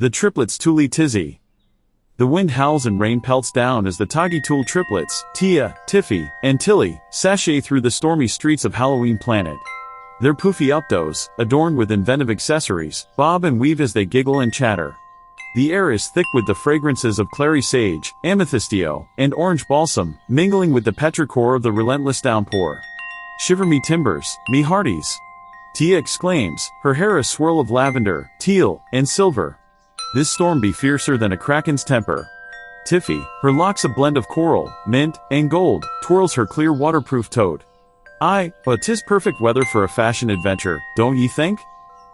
The triplets TULLEY TIZZY. The wind howls and rain pelts down as the Toggy Tulle Triplets, Tia, Tiffy, and Tilly, sashay through the stormy streets of Halloween Planet. Their poofy updos, adorned with inventive accessories, bob and weave as they giggle and chatter. The air is thick with the fragrances of clary sage, amethystio, and orange balsam, mingling with the petrichor of the relentless downpour. Shiver me timbers, me hearties! Tia exclaims, her hair a swirl of lavender, teal, and silver. This storm be fiercer than a kraken's temper. Tiffy, her locks a blend of coral, mint, and gold, twirls her clear waterproof toad. Aye, but 'tis perfect weather for a fashion adventure, don't ye think?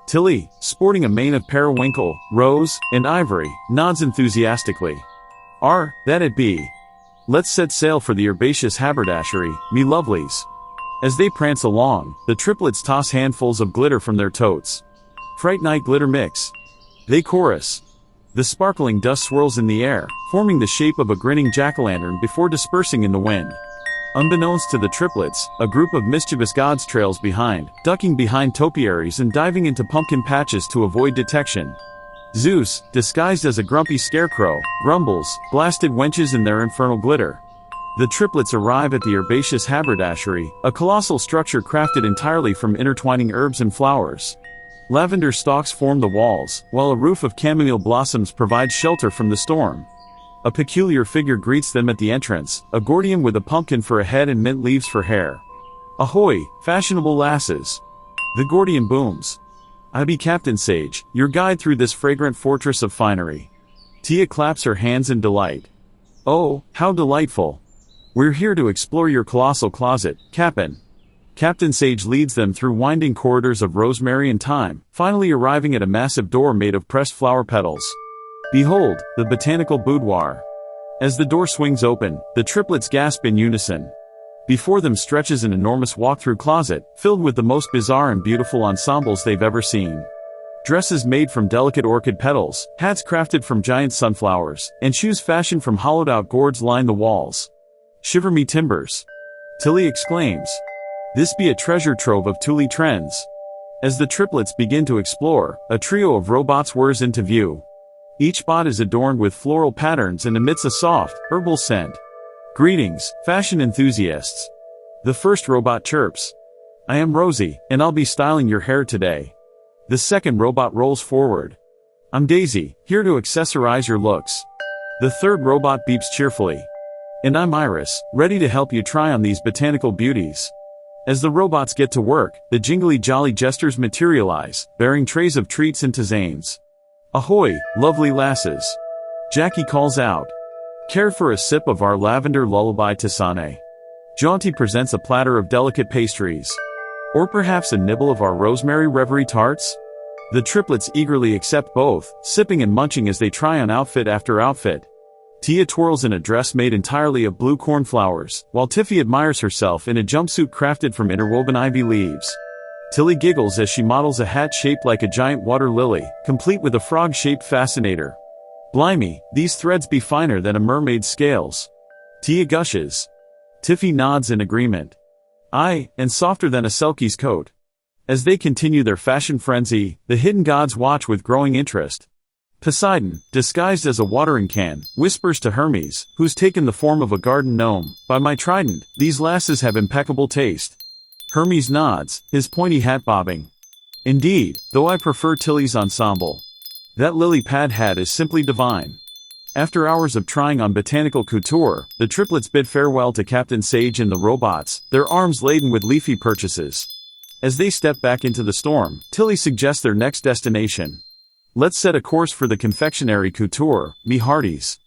Tilly, sporting a mane of periwinkle, rose, and ivory, nods enthusiastically. That it be. Let's set sail for the herbaceous haberdashery, me lovelies. As they prance along, the triplets toss handfuls of glitter from their totes. Fright night glitter mix. They chorus. The sparkling dust swirls in the air, forming the shape of a grinning jack-o'-lantern before dispersing in the wind. Unbeknownst to the triplets, a group of mischievous gods trails behind, ducking behind topiaries and diving into pumpkin patches to avoid detection. Zeus, disguised as a grumpy scarecrow, grumbles, blasted wenches in their infernal glitter. The triplets arrive at the herbaceous haberdashery, a colossal structure crafted entirely from intertwining herbs and flowers. Lavender stalks form the walls, while a roof of chamomile blossoms provides shelter from the storm. A peculiar figure greets them at the entrance, a Gordian with a pumpkin for a head and mint leaves for hair. Ahoy, fashionable lasses! The Gordian booms. I be Captain Sage, your guide through this fragrant fortress of finery. Tia claps her hands in delight. Oh, how delightful! We're here to explore your colossal closet, Cap'n. Captain Sage leads them through winding corridors of rosemary and thyme, finally arriving at a massive door made of pressed flower petals. Behold, the botanical boudoir. As the door swings open, the triplets gasp in unison. Before them stretches an enormous walk-through closet, filled with the most bizarre and beautiful ensembles they've ever seen. Dresses made from delicate orchid petals, hats crafted from giant sunflowers, and shoes fashioned from hollowed-out gourds line the walls. Shiver me timbers! Tilly exclaims. This be a treasure trove of Tulle trends. As the triplets begin to explore, a trio of robots whirs into view. Each bot is adorned with floral patterns and emits a soft, herbal scent. Greetings, fashion enthusiasts. The first robot chirps. I am Rosie, and I'll be styling your hair today. The second robot rolls forward. I'm Daisy, here to accessorize your looks. The third robot beeps cheerfully. And I'm Iris, ready to help you try on these botanical beauties. As the robots get to work, the jingly jolly jesters materialize, bearing trays of treats and tizanes. Ahoy, lovely lasses! Jackie calls out. Care for a sip of our lavender lullaby tisane? Jaunty presents a platter of delicate pastries. Or perhaps a nibble of our rosemary reverie tarts? The triplets eagerly accept both, sipping and munching as they try on outfit after outfit. Tia twirls in a dress made entirely of blue cornflowers, while Tiffy admires herself in a jumpsuit crafted from interwoven ivy leaves. Tilly giggles as she models a hat shaped like a giant water lily, complete with a frog-shaped fascinator. Blimey, these threads be finer than a mermaid's scales. Tia gushes. Tiffy nods in agreement. Aye, and softer than a selkie's coat. As they continue their fashion frenzy, the hidden gods watch with growing interest. Poseidon, disguised as a watering can, whispers to Hermes, who's taken the form of a garden gnome, by my trident, these lasses have impeccable taste. Hermes nods, his pointy hat bobbing. Indeed, though I prefer Tilly's ensemble. That lily pad hat is simply divine. After hours of trying on botanical couture, the triplets bid farewell to Captain Sage and the robots, their arms laden with leafy purchases. As they step back into the storm, Tilly suggests their next destination. Let's set a course for the confectionery couture, me hearties.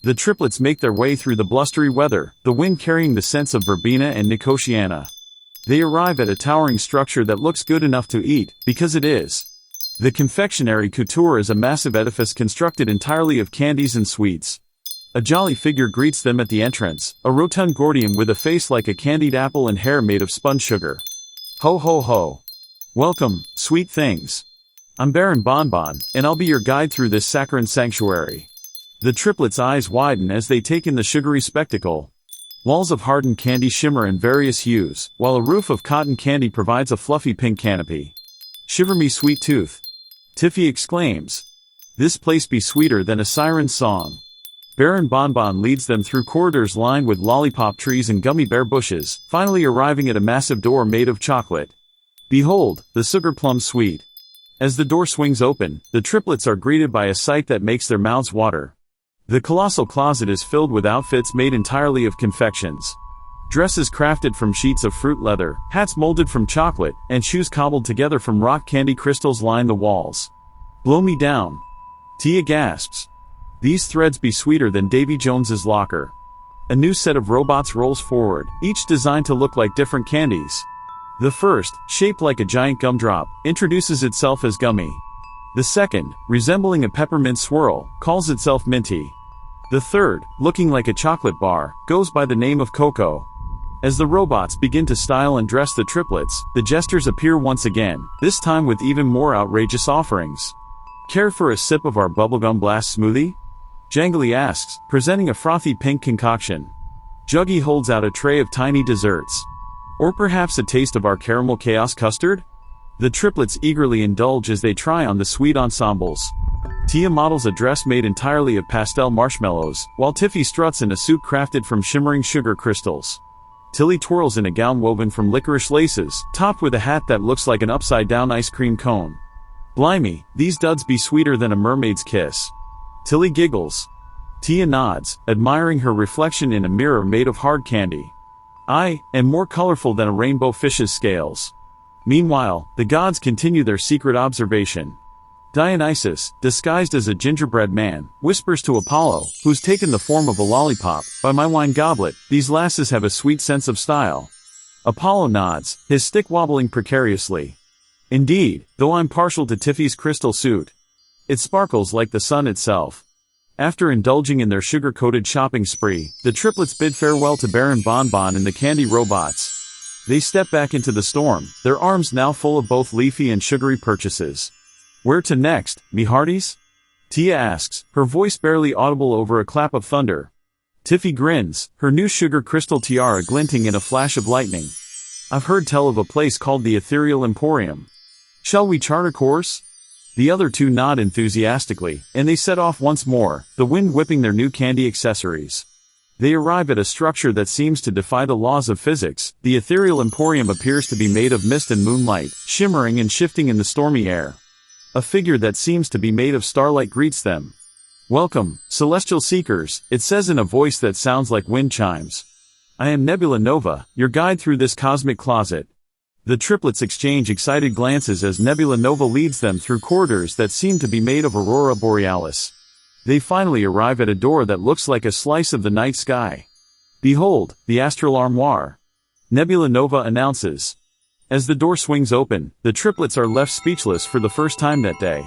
The triplets make their way through the blustery weather, the wind carrying the scents of verbena and nicotiana. They arrive at a towering structure that looks good enough to eat, because it is. The confectionery couture is a massive edifice constructed entirely of candies and sweets. A jolly figure greets them at the entrance, a rotund Gordian with a face like a candied apple and hair made of spun sugar. Ho ho ho. Welcome, sweet things. I'm Baron Bonbon, and I'll be your guide through this saccharine sanctuary. The triplets' eyes widen as they take in the sugary spectacle. Walls of hardened candy shimmer in various hues, while a roof of cotton candy provides a fluffy pink canopy. Shiver me sweet tooth! Tiffy exclaims. This place be sweeter than a siren's song. Baron Bonbon leads them through corridors lined with lollipop trees and gummy bear bushes, finally arriving at a massive door made of chocolate. Behold, the sugar plum suite. As the door swings open, the triplets are greeted by a sight that makes their mouths water. The colossal closet is filled with outfits made entirely of confections. Dresses crafted from sheets of fruit leather, hats molded from chocolate, and shoes cobbled together from rock candy crystals line the walls. Blow me down. Tia gasps. These threads be sweeter than Davy Jones's locker. A new set of robots rolls forward, each designed to look like different candies. The first, shaped like a giant gumdrop, introduces itself as Gummy. The second, resembling a peppermint swirl, calls itself Minty. The third, looking like a chocolate bar, goes by the name of Cocoa. As the robots begin to style and dress the triplets, the jesters appear once again, this time with even more outrageous offerings. Care for a sip of our bubblegum blast smoothie? Jangly asks, presenting a frothy pink concoction. Juggy holds out a tray of tiny desserts. Or perhaps a taste of our caramel chaos custard? The triplets eagerly indulge as they try on the sweet ensembles. Tia models a dress made entirely of pastel marshmallows, while Tiffy struts in a suit crafted from shimmering sugar crystals. Tilly twirls in a gown woven from licorice laces, topped with a hat that looks like an upside-down ice cream cone. Blimey, these duds be sweeter than a mermaid's kiss. Tilly giggles. Tia nods, admiring her reflection in a mirror made of hard candy. And more colorful than a rainbow fish's scales. Meanwhile, the gods continue their secret observation. Dionysus, disguised as a gingerbread man, whispers to Apollo, who's taken the form of a lollipop, "By my wine goblet, these lasses have a sweet sense of style." Apollo nods, his stick wobbling precariously. Indeed, though I'm partial to Tiffy's crystal suit. It sparkles like the sun itself. After indulging in their sugar-coated shopping spree, the triplets bid farewell to Baron Bonbon and the candy robots. They step back into the storm, their arms now full of both leafy and sugary purchases. Where to next, me hearties? Tia asks, her voice barely audible over a clap of thunder. Tiffy grins, her new sugar crystal tiara glinting in a flash of lightning. I've heard tell of a place called the Ethereal Emporium. Shall we chart a course? The other two nod enthusiastically, and they set off once more, the wind whipping their new candy accessories. They arrive at a structure that seems to defy the laws of physics. The Ethereal Emporium appears to be made of mist and moonlight, shimmering and shifting in the stormy air. A figure that seems to be made of starlight greets them. Welcome, celestial seekers, it says in a voice that sounds like wind chimes. I am Nebula Nova, your guide through this cosmic closet. The triplets exchange excited glances as Nebula Nova leads them through corridors that seem to be made of aurora borealis. They finally arrive at a door that looks like a slice of the night sky. Behold, the astral armoire. Nebula Nova announces. As the door swings open, the triplets are left speechless for the first time that day.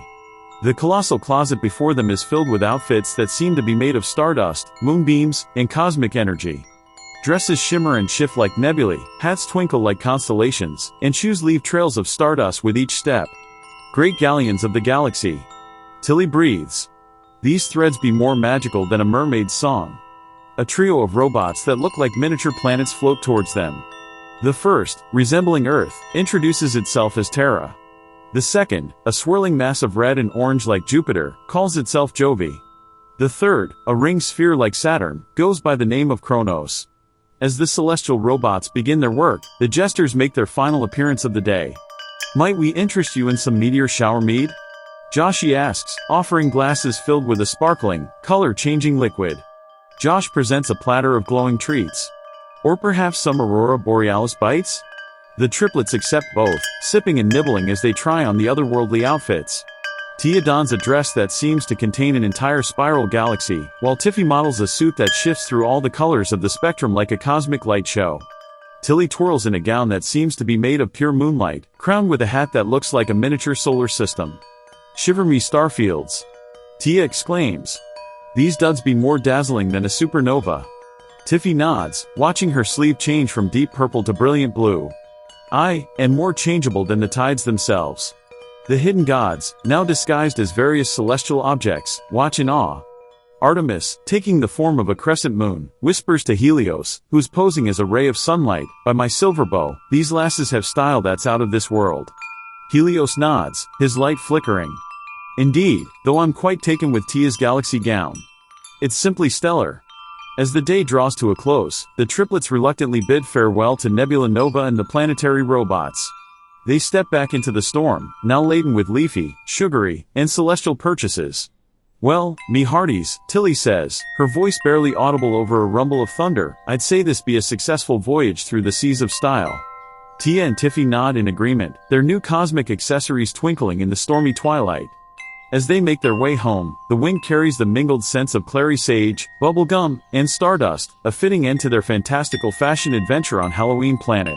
The colossal closet before them is filled with outfits that seem to be made of stardust, moonbeams, and cosmic energy. Dresses shimmer and shift like nebulae, hats twinkle like constellations, and shoes leave trails of stardust with each step. Great galleons of the galaxy. Tilly breathes. These threads be more magical than a mermaid's song. A trio of robots that look like miniature planets float towards them. The first, resembling Earth, introduces itself as Terra. The second, a swirling mass of red and orange like Jupiter, calls itself Jovi. The third, a ring sphere like Saturn, goes by the name of Kronos. As the celestial robots begin their work, the jesters make their final appearance of the day. Might we interest you in some meteor shower mead? Joshi asks, offering glasses filled with a sparkling, color-changing liquid. Josh presents a platter of glowing treats. Or perhaps some aurora borealis bites? The triplets accept both, sipping and nibbling as they try on the otherworldly outfits. Tia dons a dress that seems to contain an entire spiral galaxy, while Tiffy models a suit that shifts through all the colors of the spectrum like a cosmic light show. Tilly twirls in a gown that seems to be made of pure moonlight, crowned with a hat that looks like a miniature solar system. Shiver me starfields! Tia exclaims. These duds be more dazzling than a supernova. Tiffy nods, watching her sleeve change from deep purple to brilliant blue. And more changeable than the tides themselves. The hidden gods, now disguised as various celestial objects, watch in awe. Artemis, taking the form of a crescent moon, whispers to Helios, who's posing as a ray of sunlight, "By my silver bow, these lasses have style that's out of this world." Helios nods, his light flickering. Indeed, though I'm quite taken with Tia's galaxy gown. It's simply stellar. As the day draws to a close, the triplets reluctantly bid farewell to Nebula Nova and the planetary robots. They step back into the storm, now laden with leafy, sugary, and celestial purchases. Well, me hearties, Tilly says, her voice barely audible over a rumble of thunder, I'd say this be a successful voyage through the seas of style. Tia and Tiffy nod in agreement, their new cosmic accessories twinkling in the stormy twilight. As they make their way home, the wind carries the mingled scents of clary sage, bubblegum, and stardust, a fitting end to their fantastical fashion adventure on Halloween Planet.